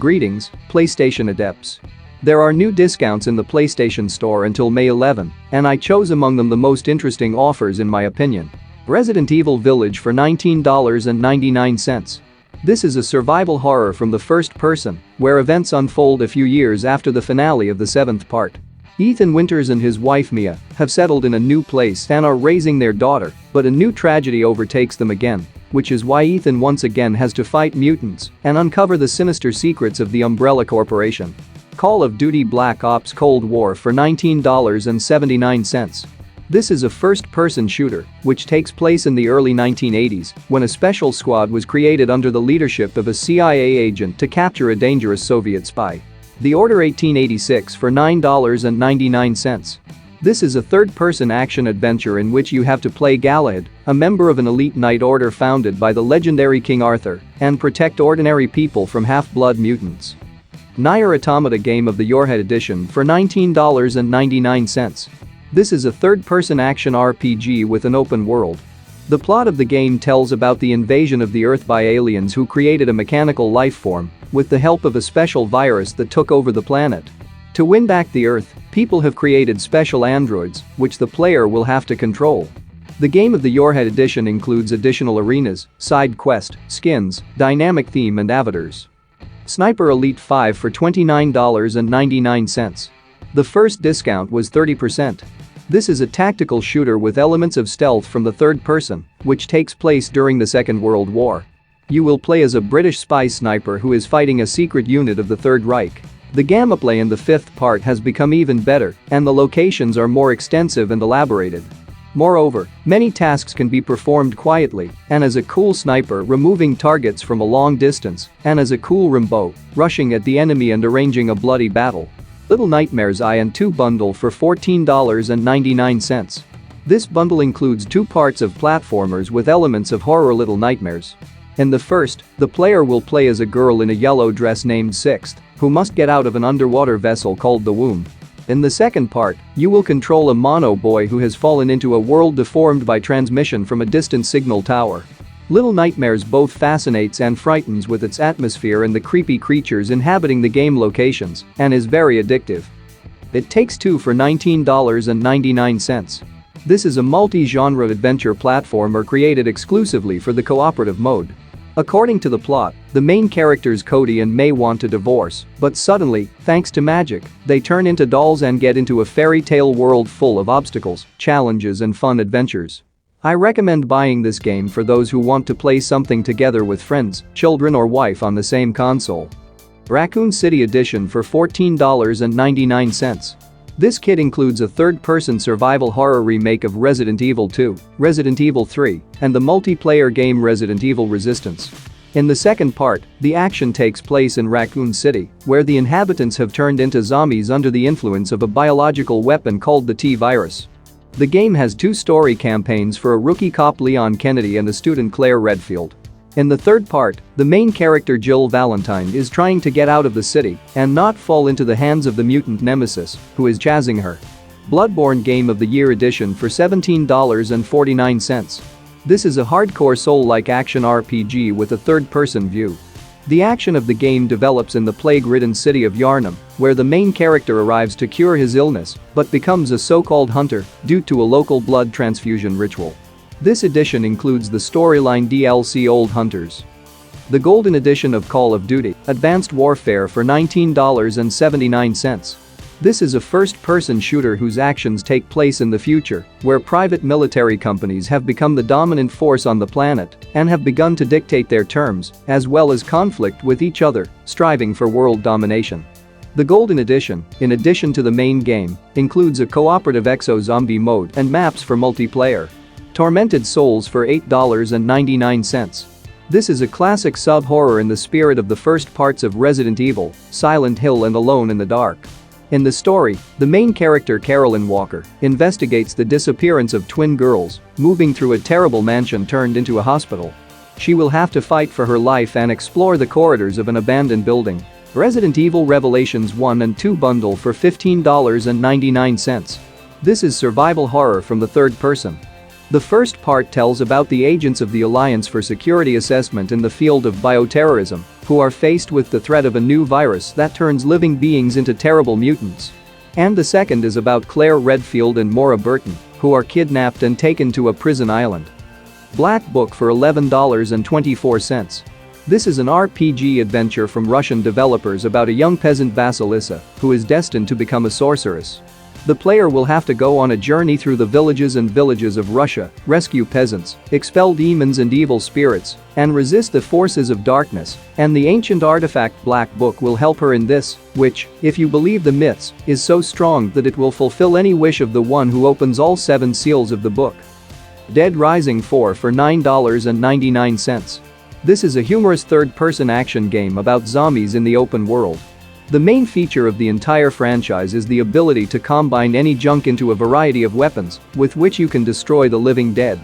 Greetings, PlayStation adepts. There are new discounts in the PlayStation Store until May 11, and I chose among them the most interesting offers in my opinion. Resident Evil Village for $19.99. This is a survival horror from the first person, where events unfold a few years after the finale of the 7th part. Ethan Winters and his wife Mia have settled in a new place and are raising their daughter, but a new tragedy overtakes them again, which is why Ethan once again has to fight mutants and uncover the sinister secrets of the Umbrella Corporation. Call of Duty Black Ops Cold War for $19.79. This is a first-person shooter, which takes place in the early 1980s, when a special squad was created under the leadership of a CIA agent to capture a dangerous Soviet spy. The Order 1886 for $9.99. This is a third-person action-adventure in which you have to play Galahad, a member of an elite knight order founded by the legendary King Arthur, and protect ordinary people from half-blood mutants. Nier Automata Game of the Yorha Edition for $19.99. This is a third-person action RPG with an open world. The plot of the game tells about the invasion of the Earth by aliens who created a mechanical life form with the help of a special virus that took over the planet. To win back the Earth, people have created special androids, which the player will have to control. The Game of the Yorha Edition includes additional arenas, side quest, skins, dynamic theme and avatars. Sniper Elite 5 for $29.99. The first discount was 30%. This is a tactical shooter with elements of stealth from the third person, which takes place during the Second World War. You will play as a British spy sniper who is fighting a secret unit of the Third Reich. The gameplay in the 5th part has become even better, and the locations are more extensive and elaborated. Moreover, many tasks can be performed quietly, and as a cool sniper removing targets from a long distance, and as a cool Rambo, rushing at the enemy and arranging a bloody battle. Little Nightmares I and 2 bundle for $14.99. This bundle includes 2 parts of platformers with elements of horror Little Nightmares. In the first, the player will play as a girl in a yellow dress named Sixth, who must get out of an underwater vessel called the Womb. In the second part, you will control a mono boy who has fallen into a world deformed by transmission from a distant signal tower. Little Nightmares both fascinates and frightens with its atmosphere and the creepy creatures inhabiting the game locations, and is very addictive. It Takes Two for $19.99. This is a multi-genre adventure platformer created exclusively for the cooperative mode. According to the plot, the main characters Cody and May want to divorce, but suddenly, thanks to magic, they turn into dolls and get into a fairy tale world full of obstacles, challenges and fun adventures. I recommend buying this game for those who want to play something together with friends, children or wife on the same console. Raccoon City Edition for $14.99. This kit includes a third-person survival horror remake of Resident Evil 2, Resident Evil 3, and the multiplayer game Resident Evil Resistance. In the second part, the action takes place in Raccoon City, where the inhabitants have turned into zombies under the influence of a biological weapon called the T-virus. The game has 2 story campaigns for a rookie cop Leon Kennedy and a student Claire Redfield. In the third part, the main character Jill Valentine is trying to get out of the city and not fall into the hands of the mutant nemesis, who is chasing her. Bloodborne Game of the Year Edition for $17.49. This is a hardcore soul-like action RPG with a third-person view. The action of the game develops in the plague-ridden city of Yharnam, where the main character arrives to cure his illness but becomes a so-called hunter due to a local blood transfusion ritual. This edition includes the storyline DLC Old Hunters. The Golden Edition of Call of Duty Advanced Warfare for $19.79. This is a first-person shooter whose actions take place in the future, where private military companies have become the dominant force on the planet and have begun to dictate their terms, as well as conflict with each other, striving for world domination. The Golden Edition, in addition to the main game, includes a cooperative exo-zombie mode and maps for multiplayer. Tormented Souls for $8.99. This is a classic sub-horror in the spirit of the first parts of Resident Evil, Silent Hill and Alone in the Dark. In the story, the main character Carolyn Walker investigates the disappearance of twin girls, moving through a terrible mansion turned into a hospital. She will have to fight for her life and explore the corridors of an abandoned building. Resident Evil Revelations 1 and 2 bundle for $15.99. This is survival horror from the third person. The first part tells about the agents of the Alliance for Security Assessment in the field of bioterrorism who are faced with the threat of a new virus that turns living beings into terrible mutants. And the second is about Claire Redfield and Maura Burton, who are kidnapped and taken to a prison island. Black Book for $11.24. This is an RPG adventure from Russian developers about a young peasant Vasilisa who is destined to become a sorceress. The player will have to go on a journey through the villages of Russia, rescue peasants, expel demons and evil spirits, and resist the forces of darkness, and the ancient artifact Black Book will help her in this, which, if you believe the myths, is so strong that it will fulfill any wish of the one who opens all 7 seals of the book. Dead Rising 4 for $9.99. This is a humorous third-person action game about zombies in the open world. The main feature of the entire franchise is the ability to combine any junk into a variety of weapons with which you can destroy the living dead.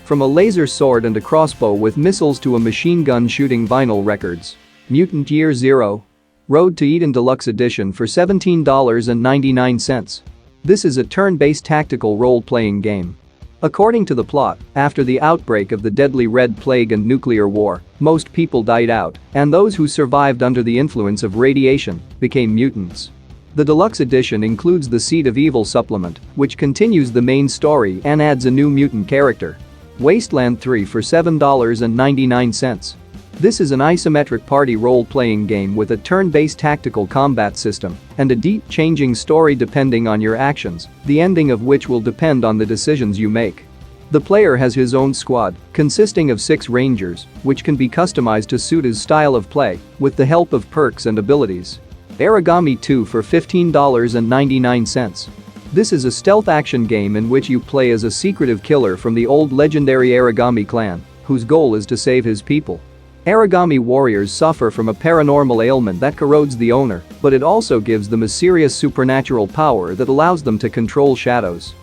From a laser sword and a crossbow with missiles to a machine gun shooting vinyl records. Mutant Year Zero. Road to Eden Deluxe Edition for $17.99. This is a turn-based tactical role-playing game. According to the plot, after the outbreak of the deadly Red Plague and nuclear war, most people died out, and those who survived under the influence of radiation became mutants. The deluxe edition includes the Seed of Evil supplement, which continues the main story and adds a new mutant character. Wasteland 3 for $7.99. This is an isometric party role-playing game with a turn-based tactical combat system and a deep changing story depending on your actions, the ending of which will depend on the decisions you make. The player has his own squad, consisting of 6 rangers, which can be customized to suit his style of play, with the help of perks and abilities. Aragami 2 for $15.99. This is a stealth action game in which you play as a secretive killer from the old legendary Aragami clan, whose goal is to save his people. Aragami warriors suffer from a paranormal ailment that corrodes the owner, but it also gives them a serious supernatural power that allows them to control shadows.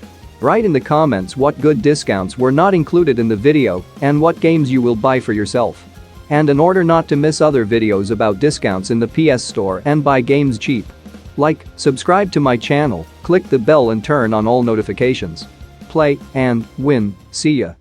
Write in the comments what good discounts were not included in the video and what games you will buy for yourself. And in order not to miss other videos about discounts in the PS Store and buy games cheap, like, subscribe to my channel, click the bell and turn on all notifications. Play and win. See ya.